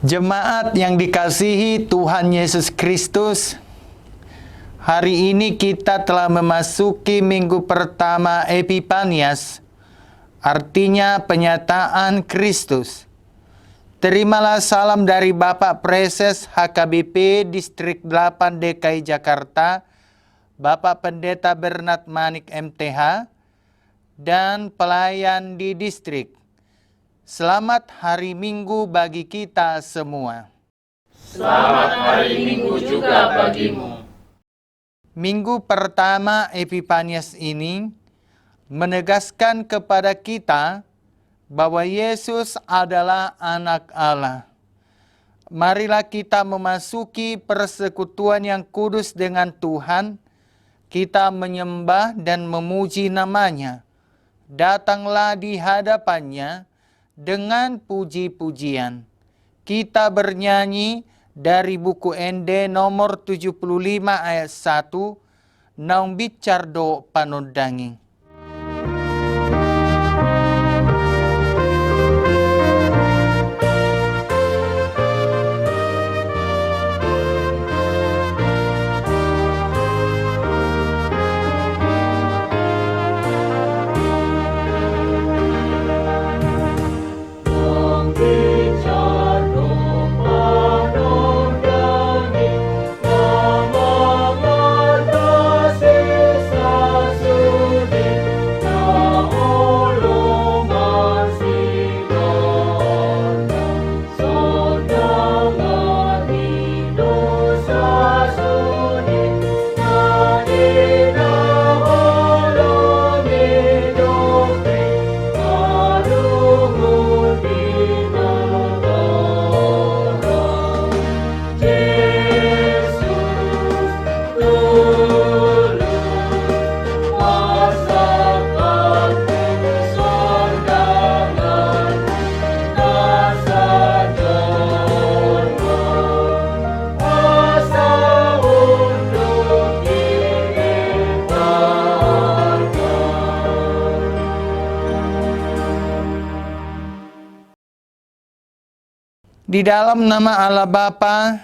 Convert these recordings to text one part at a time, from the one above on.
Jemaat yang dikasihi Tuhan Yesus Kristus, hari ini kita telah memasuki minggu pertama Epifanias, artinya penyataan Kristus. Terimalah salam dari Bapak Preses HKBP Distrik 8 DKI Jakarta, Bapak Pendeta Bernard Manik MTH, dan pelayan di distrik. Selamat hari Minggu bagi kita semua. Selamat hari Minggu juga bagimu. Minggu pertama Epifanias ini menegaskan kepada kita bahwa Yesus adalah anak Allah. Marilah kita memasuki persekutuan yang kudus dengan Tuhan. Kita menyembah dan memuji namanya. Datanglah di hadapannya dengan puji-pujian. Kita bernyanyi dari buku ND nomor 75 ayat 1, Naung bicardo panodanging. Di dalam nama Allah Bapa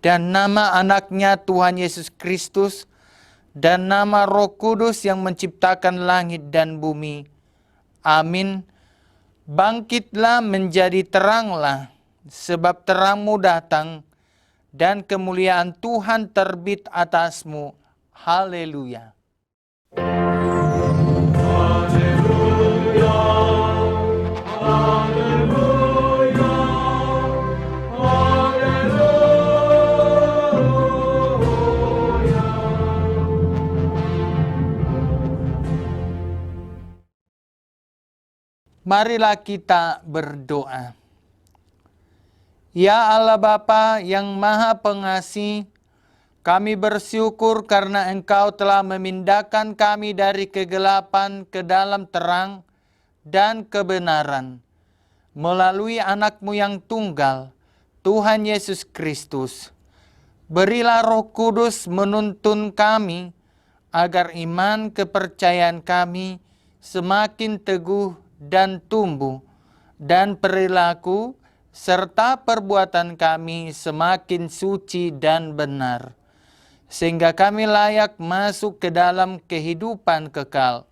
dan nama anaknya Tuhan Yesus Kristus dan nama Roh Kudus yang menciptakan langit dan bumi. Amin. Bangkitlah menjadi teranglah, sebab terangmu datang dan kemuliaan Tuhan terbit atasmu. Haleluya. Marilah kita berdoa. Ya Allah Bapa yang Maha Pengasih, kami bersyukur karena Engkau telah memindahkan kami dari kegelapan ke dalam terang dan kebenaran melalui anak-Mu yang tunggal, Tuhan Yesus Kristus. Berilah Roh Kudus menuntun kami agar iman kepercayaan kami semakin teguh dan tumbuh, dan perilaku serta perbuatan kami semakin suci dan benar, sehingga kami layak masuk ke dalam kehidupan kekal.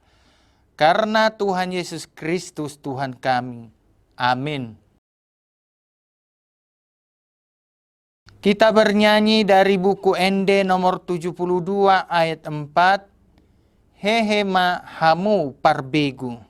Karena Tuhan Yesus Kristus Tuhan kami. Amin. Kita bernyanyi dari buku ND nomor 72 ayat 4, Hehema hamu parbegu.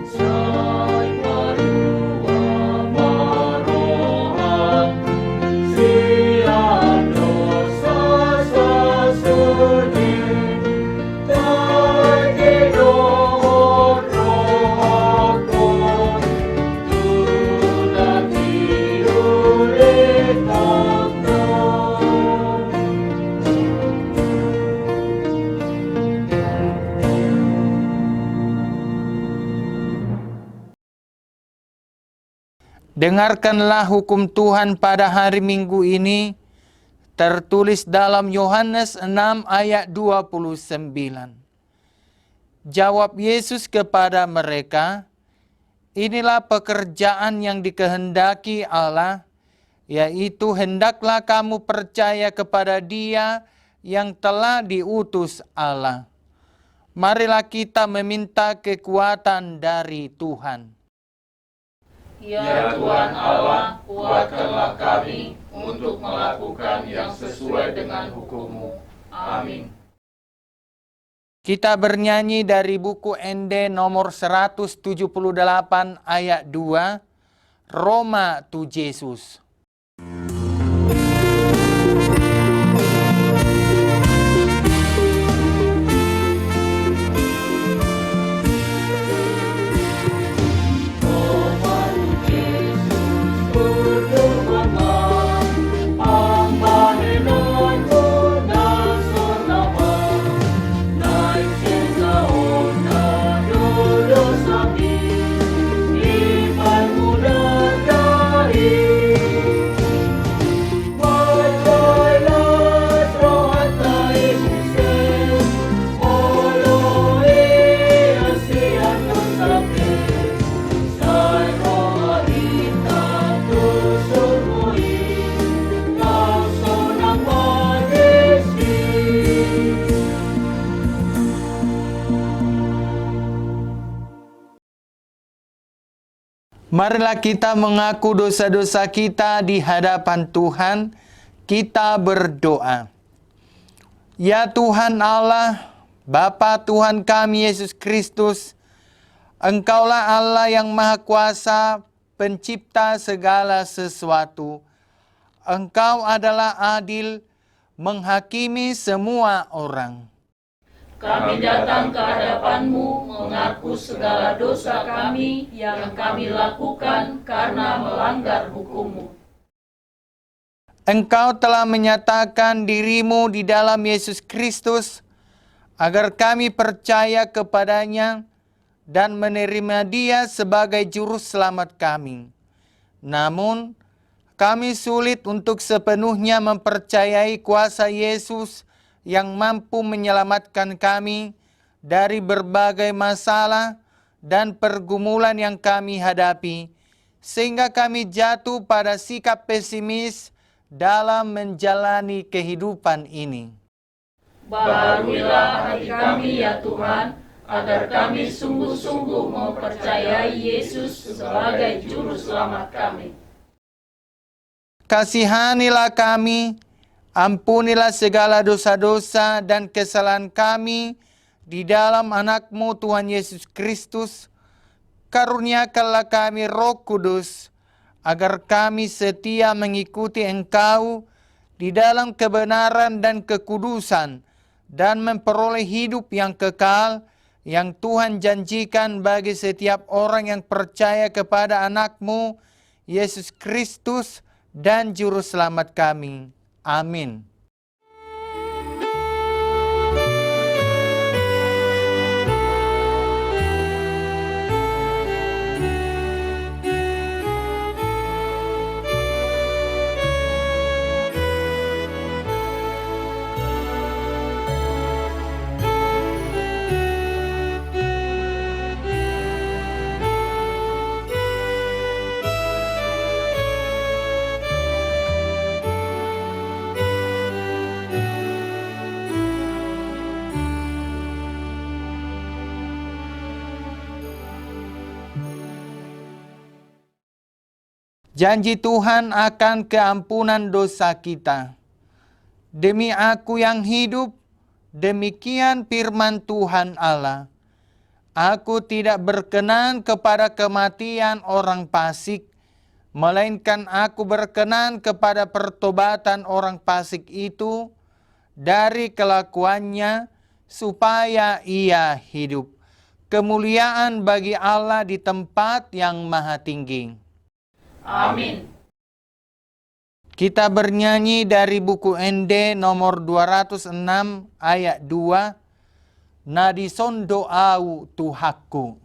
Sai paru Dengarkanlah hukum Tuhan pada hari Minggu ini, tertulis dalam Yohanes 6 ayat 29. Jawab Yesus kepada mereka, inilah pekerjaan yang dikehendaki Allah, yaitu hendaklah kamu percaya kepada Dia yang telah diutus Allah. Marilah kita meminta kekuatan dari Tuhan. Ya Tuhan Allah, kuatkanlah kami untuk melakukan yang sesuai dengan hukum-Mu. Amin. Kita bernyanyi dari buku ND nomor 178 ayat 2, Roma tu Yesus. Marilah kita mengaku dosa-dosa kita di hadapan Tuhan. Kita berdoa. Ya Tuhan Allah, Bapa Tuhan kami Yesus Kristus, Engkaulah Allah yang Maha Kuasa, pencipta segala sesuatu. Engkau adalah adil, menghakimi semua orang. Kami datang ke hadapan-Mu mengaku segala dosa kami yang kami lakukan karena melanggar hukum-Mu. Engkau telah menyatakan diri-Mu di dalam Yesus Kristus agar kami percaya kepadanya dan menerima Dia sebagai juru selamat kami. Namun, kami sulit untuk sepenuhnya mempercayai kuasa Yesus yang mampu menyelamatkan kami dari berbagai masalah dan pergumulan yang kami hadapi, sehingga kami jatuh pada sikap pesimis dalam menjalani kehidupan ini. Baharuilah hati kami ya Tuhan, agar kami sungguh-sungguh mempercayai Yesus sebagai juru selamat kami. Kasihanilah kami, ampunilah segala dosa-dosa dan kesalahan kami di dalam anak-Mu Tuhan Yesus Kristus. Karuniakanlah kami Roh Kudus, agar kami setia mengikuti Engkau di dalam kebenaran dan kekudusan, dan memperoleh hidup yang kekal, yang Tuhan janjikan bagi setiap orang yang percaya kepada anak-Mu, Yesus Kristus, dan Juru Selamat kami. Amin. Janji Tuhan akan keampunan dosa kita. Demi aku yang hidup, demikian firman Tuhan Allah. Aku tidak berkenan kepada kematian orang fasik, melainkan aku berkenan kepada pertobatan orang fasik itu dari kelakuannya, supaya ia hidup. Kemuliaan bagi Allah di tempat yang maha tinggi. Amin. Kita bernyanyi dari buku ND nomor 206 ayat 2, Nadison doau Tuhaku.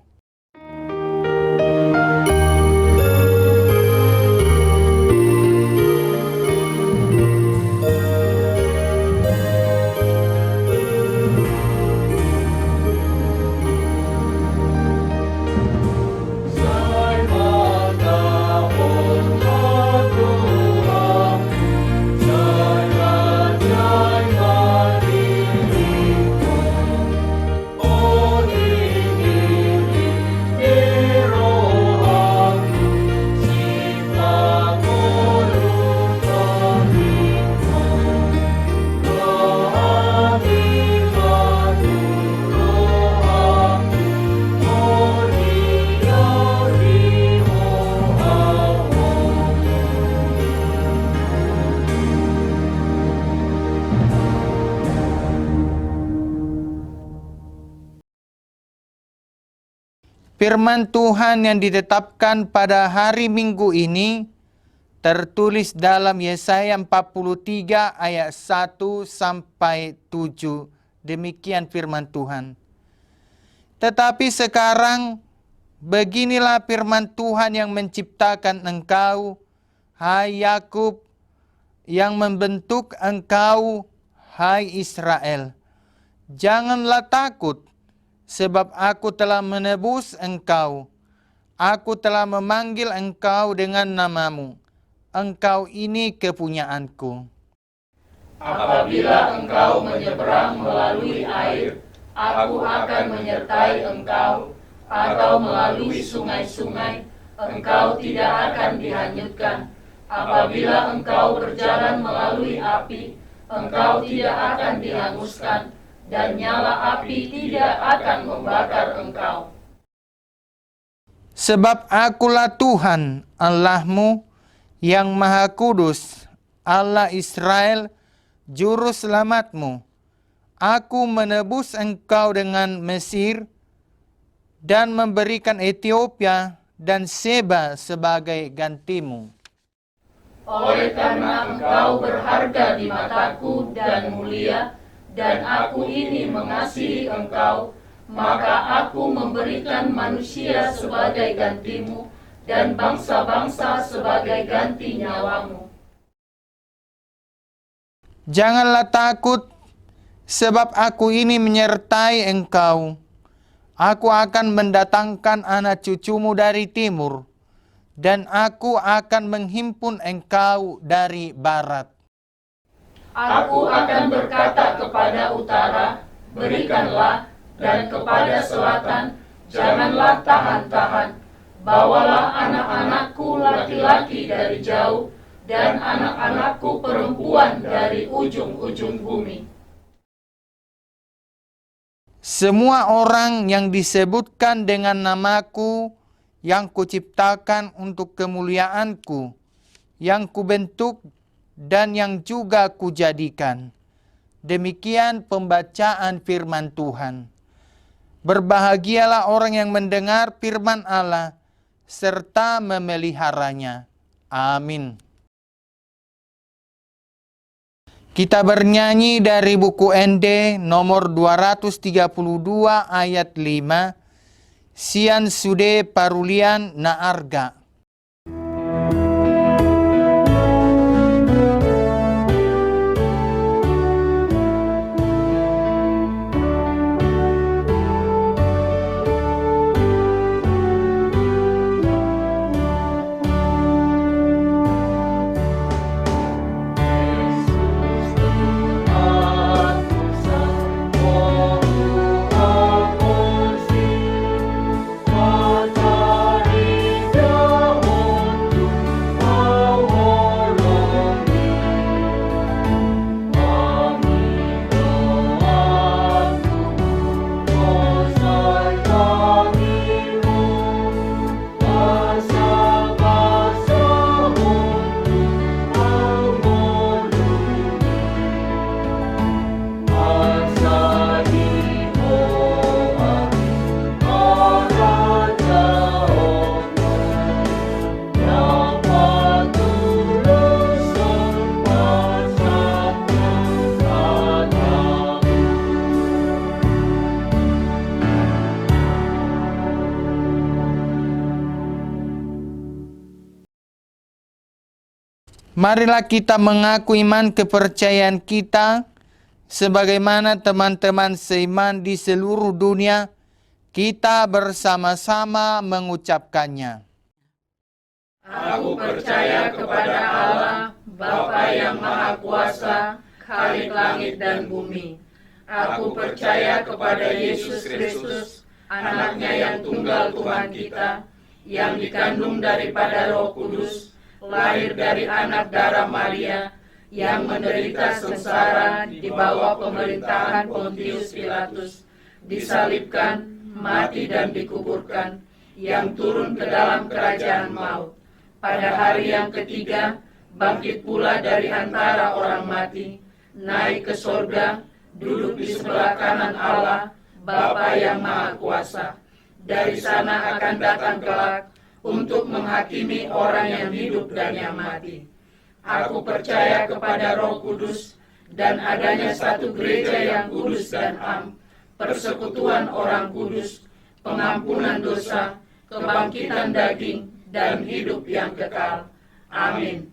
Firman Tuhan yang ditetapkan pada hari Minggu ini tertulis dalam Yesaya 43 ayat 1 sampai 7. Demikian firman Tuhan. Tetapi sekarang beginilah firman Tuhan yang menciptakan engkau, hai Yakub, yang membentuk engkau, hai Israel. Janganlah takut, sebab aku telah menebus engkau. Aku telah memanggil engkau dengan namamu. Engkau ini kepunyaanku. Apabila engkau menyeberang melalui air, aku akan menyertai engkau, atau melalui sungai-sungai, engkau tidak akan dihanyutkan. Apabila engkau berjalan melalui api, engkau tidak akan dihanguskan, dan nyala api tidak akan membakar engkau. Sebab akulah Tuhan Allahmu yang Maha Kudus, Allah Israel, Juru Selamatmu. Aku menebus engkau dengan Mesir dan memberikan Ethiopia dan Seba sebagai gantimu. Oleh karena engkau berharga di mataku dan mulia, dan aku ini mengasihi engkau, maka aku memberikan manusia sebagai gantimu, dan bangsa-bangsa sebagai ganti nyawamu. Janganlah takut, sebab aku ini menyertai engkau. Aku akan mendatangkan anak cucumu dari timur, dan aku akan menghimpun engkau dari barat. Aku akan berkata kepada utara, berikanlah, dan kepada selatan, janganlah tahan-tahan. Bawalah anak-anakku laki-laki dari jauh, dan anak-anakku perempuan dari ujung-ujung bumi. Semua orang yang disebutkan dengan namaku, yang kuciptakan untuk kemuliaanku, yang kubentuk dan yang juga kujadikan. Demikian pembacaan firman Tuhan. Berbahagialah orang yang mendengar firman Allah serta memeliharanya. Amin. Kita bernyanyi dari buku ND nomor 232 ayat 5. Sian sude parulian na arga. Marilah kita mengaku iman kepercayaan kita sebagaimana teman-teman seiman di seluruh dunia, kita bersama-sama mengucapkannya. Aku percaya kepada Allah, Bapa yang Maha Kuasa, Khalik langit dan bumi. Aku percaya kepada Yesus Kristus, anaknya yang tunggal Tuhan kita, yang dikandung daripada Roh Kudus, lahir dari anak darah Maria, yang menderita sengsara di bawah pemerintahan Pontius Pilatus, disalibkan, mati dan dikuburkan, yang turun ke dalam kerajaan maut. Pada hari yang ketiga, bangkit pula dari antara orang mati, naik ke sorga, duduk di sebelah kanan Allah, Bapa yang Maha Kuasa. Dari sana akan datang kelak untuk menghakimi orang yang hidup dan yang mati. Aku percaya kepada Roh Kudus dan adanya satu gereja yang kudus dan am, persekutuan orang kudus, pengampunan dosa, kebangkitan daging, dan hidup yang kekal. Amin.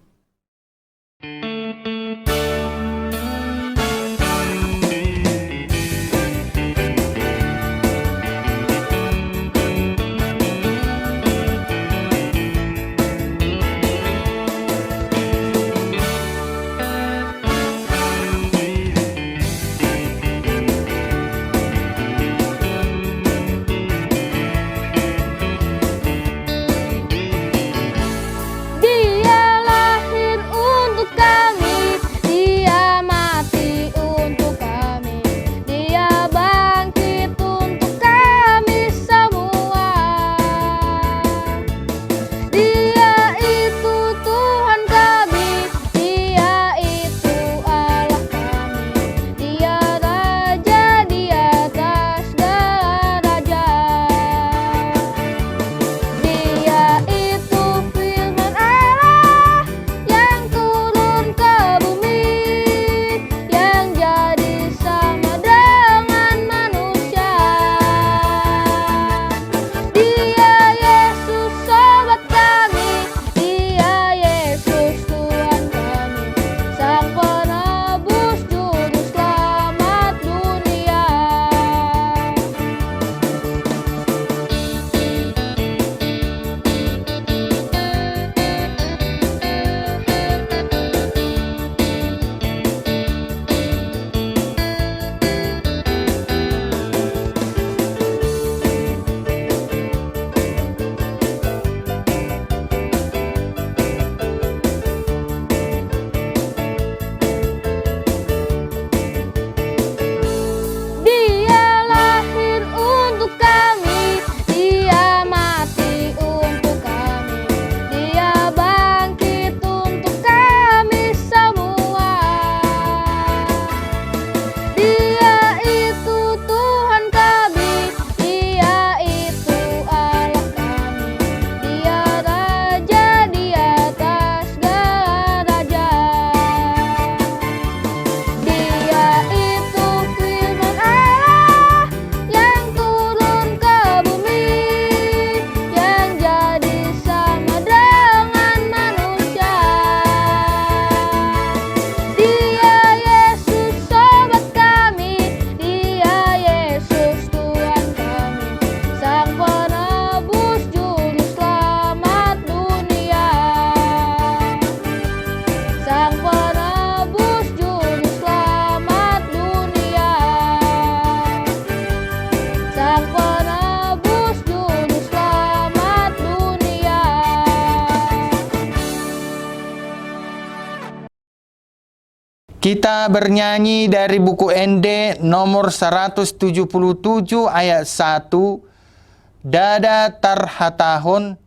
Kita bernyanyi dari buku ND nomor 177 ayat 1, Dada Tarhatahun,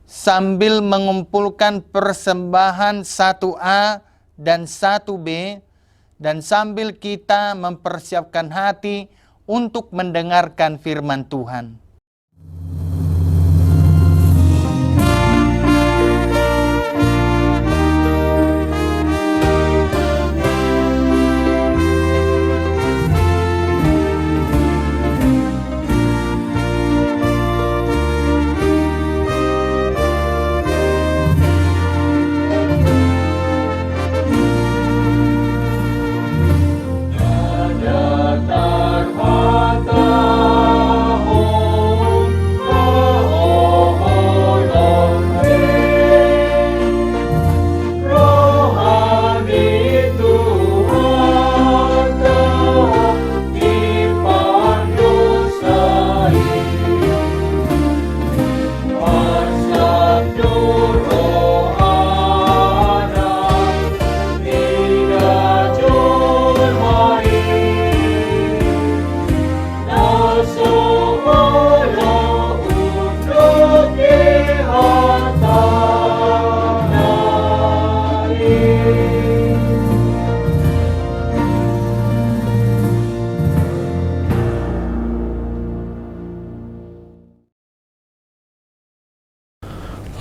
sambil mengumpulkan persembahan 1A dan 1B, dan sambil kita mempersiapkan hati untuk mendengarkan firman Tuhan. Terhata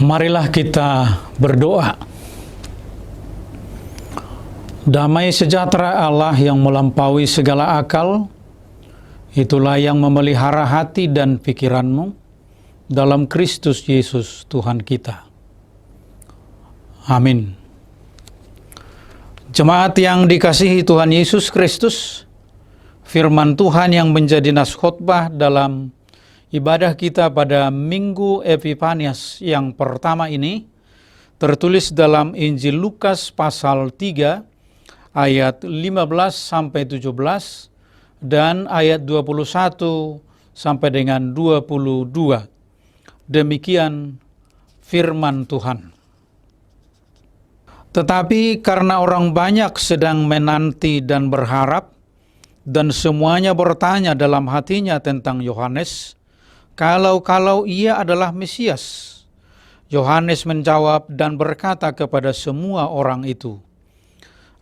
Marilah kita berdoa. Damai sejahtera Allah yang melampaui segala akal, itulah yang memelihara hati dan pikiranmu dalam Kristus Yesus Tuhan kita. Amin. Jemaat yang dikasihi Tuhan Yesus Kristus, firman Tuhan yang menjadi nas khotbah dalam ibadah kita pada Minggu Epifanias yang pertama ini tertulis dalam Injil Lukas pasal 3 ayat 15 sampai 17 dan ayat 21 sampai dengan 22. Demikian firman Tuhan. Tetapi karena orang banyak sedang menanti dan berharap, dan semuanya bertanya dalam hatinya tentang Yohanes, kalau ia adalah Mesias. Yohanes menjawab dan berkata kepada semua orang itu,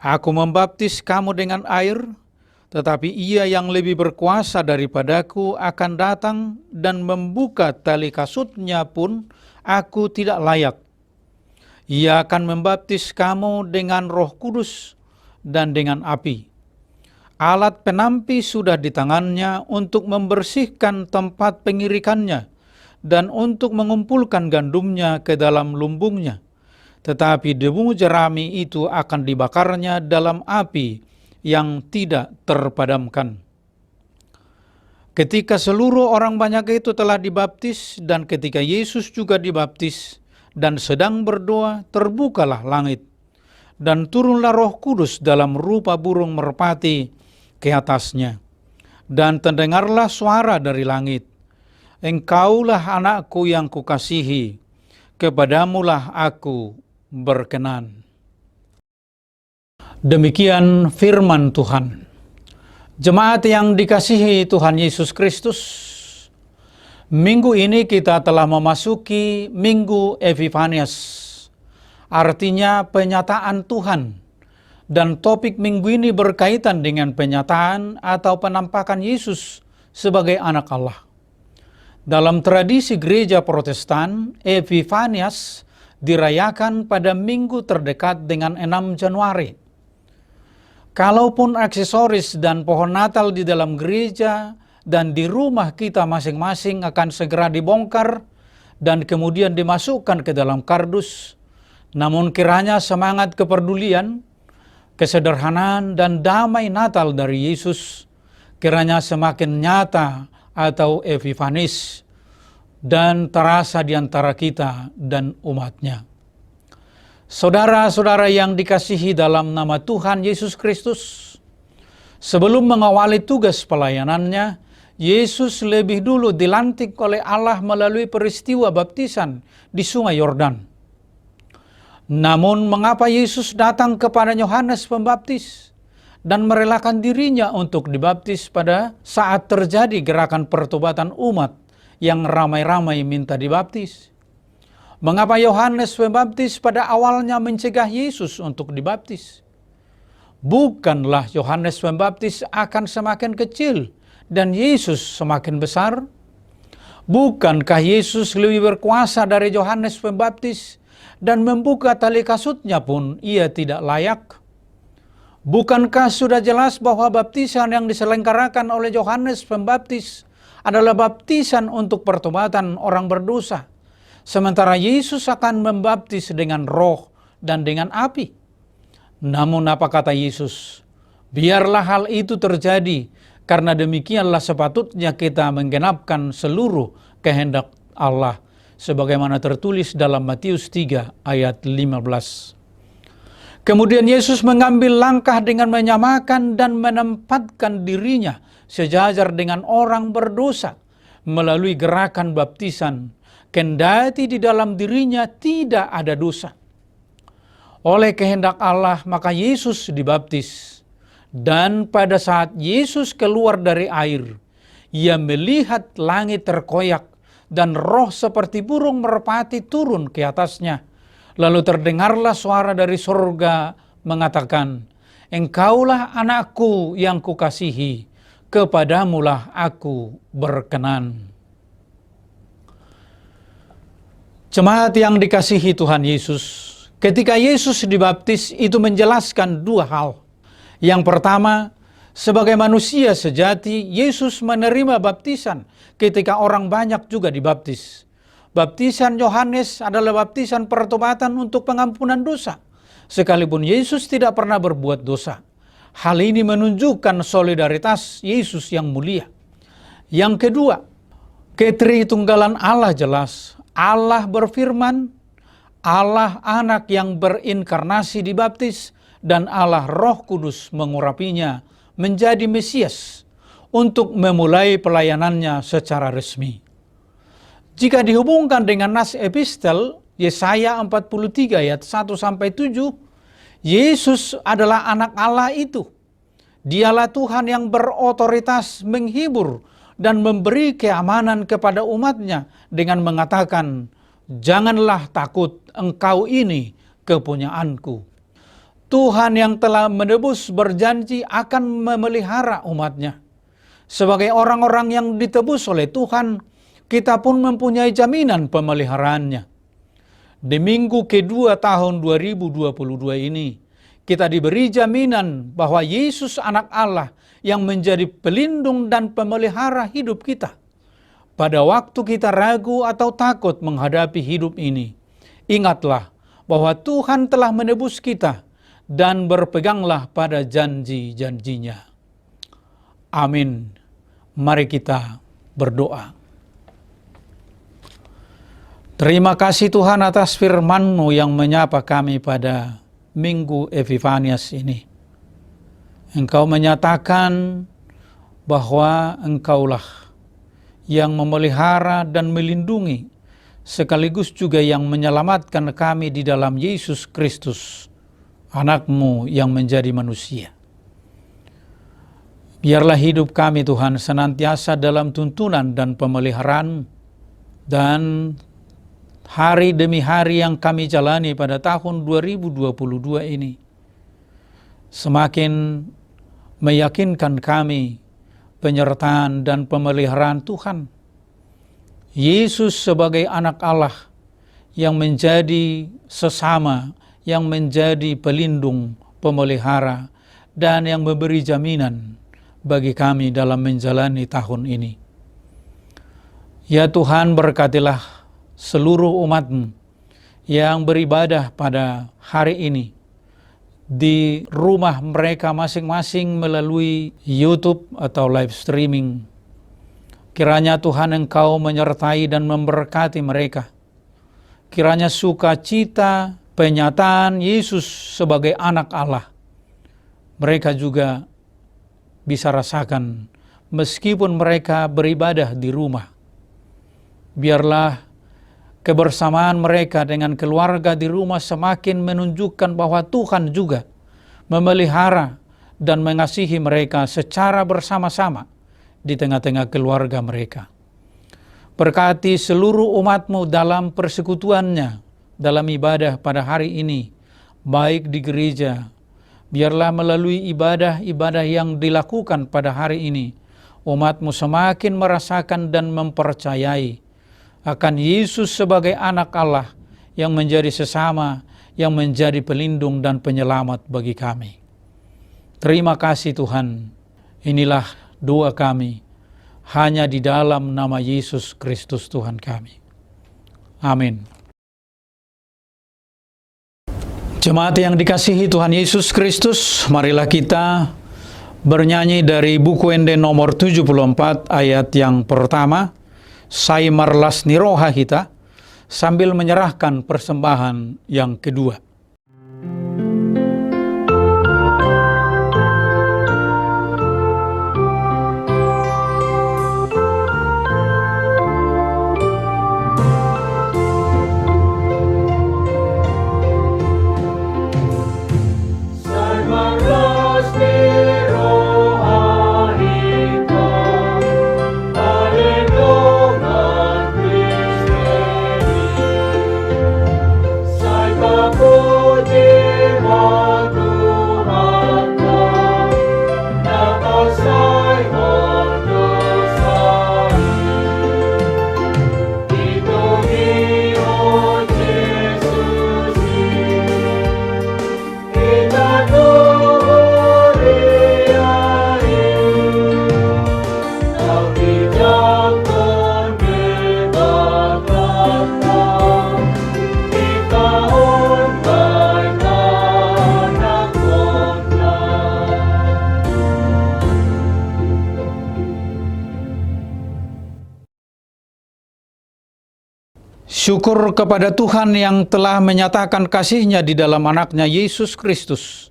Aku membaptis kamu dengan air, tetapi ia yang lebih berkuasa daripadaku akan datang dan membuka tali kasutnya pun aku tidak layak. Ia akan membaptis kamu dengan Roh Kudus dan dengan api. Alat penampi sudah di tangannya untuk membersihkan tempat pengirikannya dan untuk mengumpulkan gandumnya ke dalam lumbungnya. Tetapi debu jerami itu akan dibakarnya dalam api yang tidak terpadamkan. Ketika seluruh orang banyak itu telah dibaptis dan ketika Yesus juga dibaptis dan sedang berdoa, terbukalah langit dan turunlah Roh Kudus dalam rupa burung merpati ke atasnya. Dan terdengarlah suara dari langit, Engkaulah anakku yang kukasihi, kepadamulah aku berkenan. Demikian firman Tuhan. Jemaat yang dikasihi Tuhan Yesus Kristus, minggu ini kita telah memasuki Minggu Epifanias, artinya penyataan Tuhan. Dan topik minggu ini berkaitan dengan penyataan atau penampakan Yesus sebagai anak Allah. Dalam tradisi gereja Protestan, Epifanias dirayakan pada minggu terdekat dengan 6 Januari. Kalaupun aksesoris dan pohon Natal di dalam gereja dan di rumah kita masing-masing akan segera dibongkar dan kemudian dimasukkan ke dalam kardus, namun kiranya semangat kepedulian, kesederhanaan dan damai Natal dari Yesus kiranya semakin nyata atau epifanis dan terasa di antara kita dan umatnya. Saudara-saudara yang dikasihi dalam nama Tuhan Yesus Kristus, sebelum mengawali tugas pelayanannya, Yesus lebih dulu dilantik oleh Allah melalui peristiwa baptisan di Sungai Yordan. Namun mengapa Yesus datang kepada Yohanes Pembaptis dan merelakan dirinya untuk dibaptis pada saat terjadi gerakan pertobatan umat yang ramai-ramai minta dibaptis? Mengapa Yohanes Pembaptis pada awalnya mencegah Yesus untuk dibaptis? Bukanlah Yohanes Pembaptis akan semakin kecil dan Yesus semakin besar? Bukankah Yesus lebih berkuasa dari Yohanes Pembaptis dan membuka tali kasutnya pun ia tidak layak? Bukankah sudah jelas bahwa baptisan yang diselenggarakan oleh Yohanes Pembaptis adalah baptisan untuk pertobatan orang berdosa, sementara Yesus akan membaptis dengan roh dan dengan api? Namun apa kata Yesus? Biarlah hal itu terjadi, karena demikianlah sepatutnya kita menggenapkan seluruh kehendak Allah, sebagaimana tertulis dalam Matius 3 ayat 15. Kemudian Yesus mengambil langkah dengan menyamakan dan menempatkan dirinya sejajar dengan orang berdosa melalui gerakan baptisan, kendati di dalam dirinya tidak ada dosa. Oleh kehendak Allah maka Yesus dibaptis, dan pada saat Yesus keluar dari air, ia melihat langit terkoyak dan roh seperti burung merpati turun ke atasnya. Lalu terdengarlah suara dari surga mengatakan, Engkaulah anakku yang kukasihi, kepadamulah aku berkenan. Jemaat yang dikasihi Tuhan Yesus, ketika Yesus dibaptis itu menjelaskan dua hal. Yang pertama, sebagai manusia sejati, Yesus menerima baptisan ketika orang banyak juga dibaptis. Baptisan Yohanes adalah baptisan pertobatan untuk pengampunan dosa, sekalipun Yesus tidak pernah berbuat dosa. Hal ini menunjukkan solidaritas Yesus yang mulia. Yang kedua, ketritunggalan Allah jelas. Allah berfirman, Allah anak yang berinkarnasi dibaptis, dan Allah Roh Kudus mengurapinya menjadi Mesias untuk memulai pelayanannya secara resmi. Jika dihubungkan dengan nas epistel Yesaya 43 ayat 1-7, Yesus adalah anak Allah itu. Dialah Tuhan yang berotoritas menghibur dan memberi keamanan kepada umatnya dengan mengatakan, "Janganlah takut, engkau ini kepunyaanku." Tuhan yang telah menebus berjanji akan memelihara umatnya. Sebagai orang-orang yang ditebus oleh Tuhan, kita pun mempunyai jaminan pemeliharaannya. Di minggu kedua tahun 2022 ini, kita diberi jaminan bahwa Yesus anak Allah yang menjadi pelindung dan pemelihara hidup kita. Pada waktu kita ragu atau takut menghadapi hidup ini, ingatlah bahwa Tuhan telah menebus kita dan berpeganglah pada janji-janjinya. Amin. Mari kita berdoa. Terima kasih Tuhan atas firman-Mu yang menyapa kami pada Minggu Epifanias ini. Engkau menyatakan bahwa Engkaulah yang memelihara dan melindungi, sekaligus juga yang menyelamatkan kami di dalam Yesus Kristus, Anak-Mu yang menjadi manusia. Biarlah hidup kami Tuhan senantiasa dalam tuntunan dan pemeliharaan, dan hari demi hari yang kami jalani pada tahun 2022 ini semakin meyakinkan kami penyertaan dan pemeliharaan Tuhan. Yesus sebagai anak Allah yang menjadi sesama, yang menjadi pelindung, pemelihara, dan yang memberi jaminan bagi kami dalam menjalani tahun ini. Ya Tuhan, berkatilah seluruh umat-Mu yang beribadah pada hari ini di rumah mereka masing-masing melalui YouTube atau live streaming. Kiranya Tuhan Engkau menyertai dan memberkati mereka. Kiranya sukacita penyataan Yesus sebagai anak Allah mereka juga bisa rasakan meskipun mereka beribadah di rumah. Biarlah kebersamaan mereka dengan keluarga di rumah semakin menunjukkan bahwa Tuhan juga memelihara dan mengasihi mereka secara bersama-sama di tengah-tengah keluarga mereka. Berkati seluruh umat-Mu dalam persekutuannya, dalam ibadah pada hari ini, baik di gereja. Biarlah melalui ibadah-ibadah yang dilakukan pada hari ini, umat-Mu semakin merasakan dan mempercayai akan Yesus sebagai anak Allah yang menjadi sesama, yang menjadi pelindung dan penyelamat bagi kami. Terima kasih Tuhan. Inilah doa kami hanya di dalam nama Yesus Kristus Tuhan kami. Amin. Jemaat yang dikasihi Tuhan Yesus Kristus, marilah kita bernyanyi dari buku Ende nomor 74 ayat yang pertama, Sai marlas niroha hita, sambil menyerahkan persembahan yang kedua. Aku Syukur kepada Tuhan yang telah menyatakan kasih-Nya di dalam anaknya Yesus Kristus.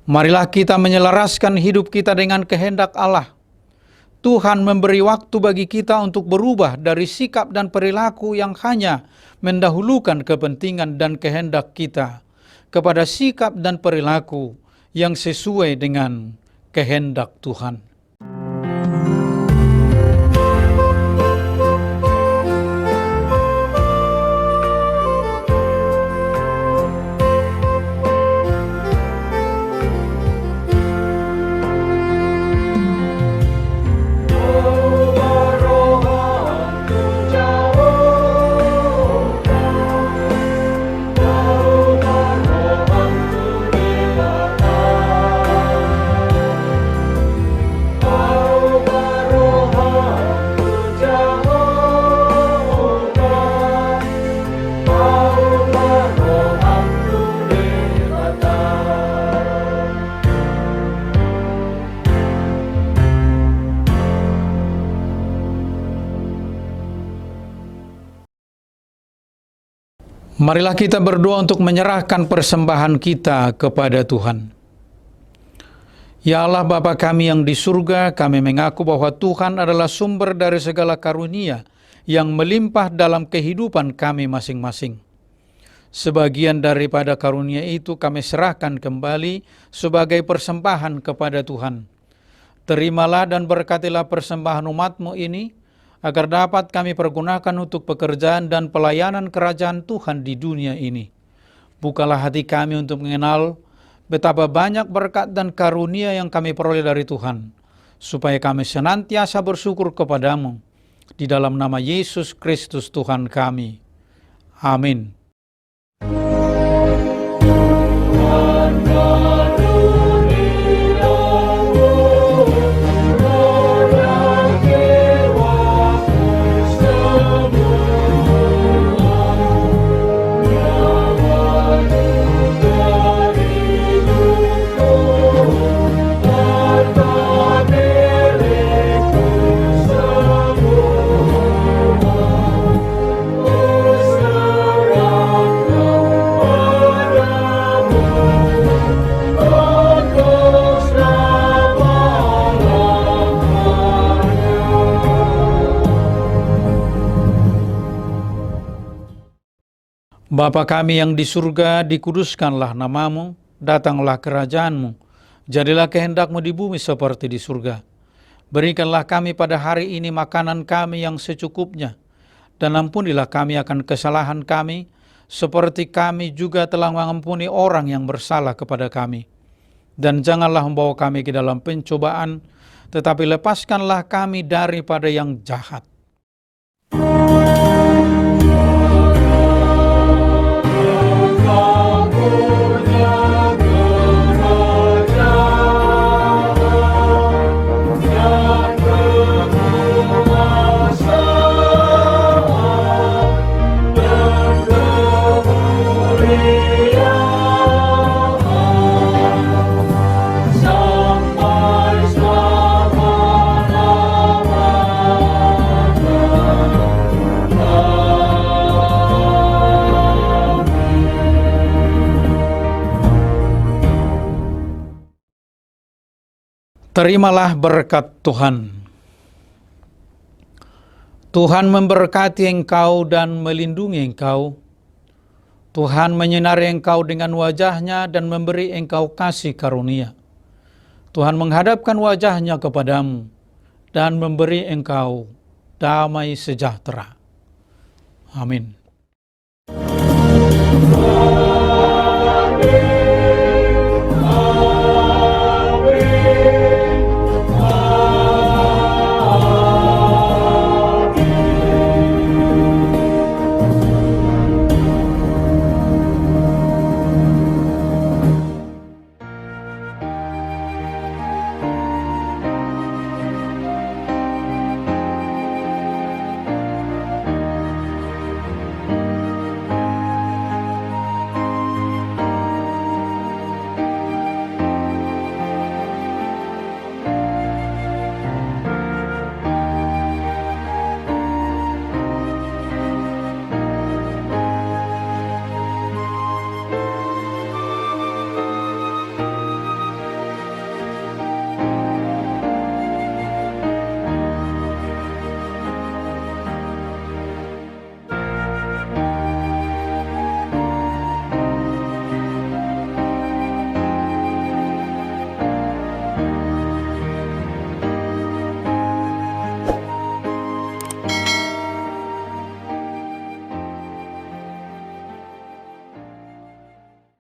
Marilah kita menyelaraskan hidup kita dengan kehendak Allah. Tuhan memberi waktu bagi kita untuk berubah dari sikap dan perilaku yang hanya mendahulukan kepentingan dan kehendak kita kepada sikap dan perilaku yang sesuai dengan kehendak Tuhan. Marilah kita berdoa untuk menyerahkan persembahan kita kepada Tuhan. Ya Allah Bapa kami yang di surga, kami mengaku bahwa Tuhan adalah sumber dari segala karunia yang melimpah dalam kehidupan kami masing-masing. Sebagian daripada karunia itu kami serahkan kembali sebagai persembahan kepada Tuhan. Terimalah dan berkatilah persembahan umat-Mu ini, agar dapat kami pergunakan untuk pekerjaan dan pelayanan kerajaan Tuhan di dunia ini. Bukalah hati kami untuk mengenal betapa banyak berkat dan karunia yang kami peroleh dari Tuhan, supaya kami senantiasa bersyukur kepadamu. Di dalam nama Yesus Kristus Tuhan kami. Amin. Bapa kami yang di surga, dikuduskanlah namamu, datanglah kerajaanmu, jadilah kehendak-Mu di bumi seperti di surga. Berikanlah kami pada hari ini makanan kami yang secukupnya, dan ampunilah kami akan kesalahan kami, seperti kami juga telah mengampuni orang yang bersalah kepada kami. Dan janganlah membawa kami ke dalam pencobaan, tetapi lepaskanlah kami daripada yang jahat. Terimalah berkat Tuhan. Tuhan memberkati engkau dan melindungi engkau. Tuhan menyinari engkau dengan wajah-Nya dan memberi engkau kasih karunia. Tuhan menghadapkan wajah-Nya kepadamu dan memberi engkau damai sejahtera. Amin.